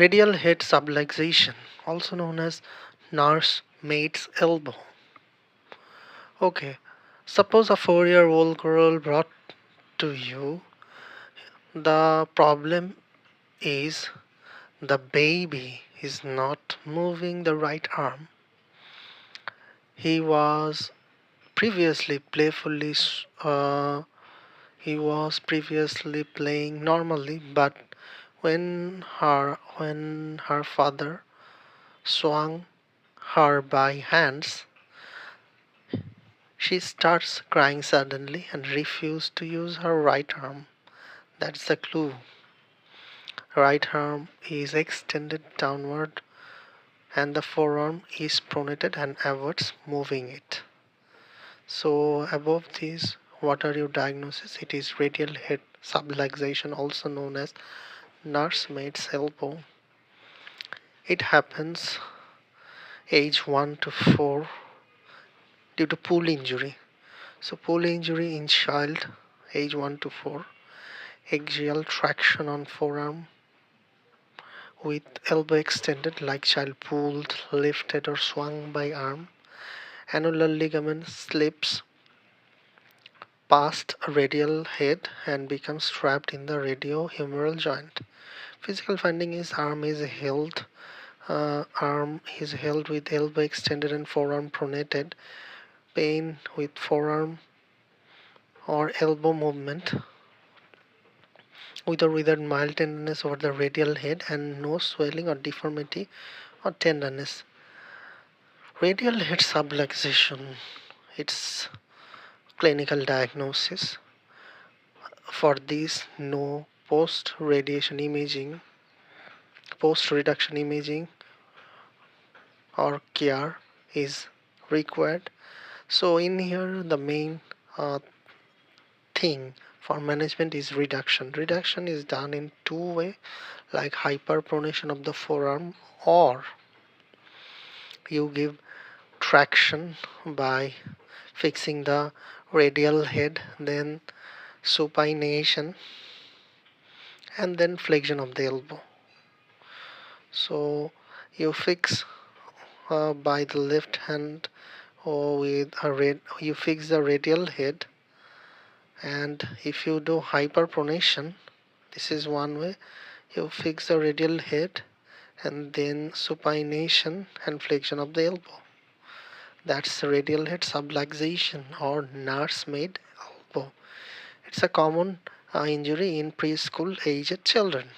Radial head subluxation, also known as nursemaid's elbow. Okay, suppose a 4-year-old girl brought to you. The problem is the baby is not moving the right arm. He was previously playfully he was previously playing normally, but when her father swung her by hands, she starts crying suddenly and refused to use her right arm. That's the clue. Right arm is extended downward and the forearm is pronated and avoids moving it. So above this, what are your diagnosis? It is radial head subluxation, also known as nursemaid's elbow. It happens age 1 to 4 due to pull injury. So pull injury in child age 1 to 4, axial traction on forearm with elbow extended like child pulled, lifted or swung by arm. Annular ligament slips past radial head and becomes trapped in the radiohumeral joint. Physical finding is arm is held with elbow extended and forearm pronated. Pain with forearm or elbow movement with or without mild tenderness over the radial head and no swelling or deformity or tenderness. Radial head subluxation. Its clinical diagnosis. For this, no post reduction imaging or care is required. So in here the main thing for management is reduction. Reduction is done in two ways, like hyperpronation of the forearm, or you give traction by fixing the radial head, then supination, and then flexion of the elbow. So you fix by the left hand or with you fix the radial head, and if you do hyperpronation, this is one way. You fix the radial head and then supination and flexion of the elbow. That's radial head subluxation or nursemaid elbow. It's a common injury in preschool aged children.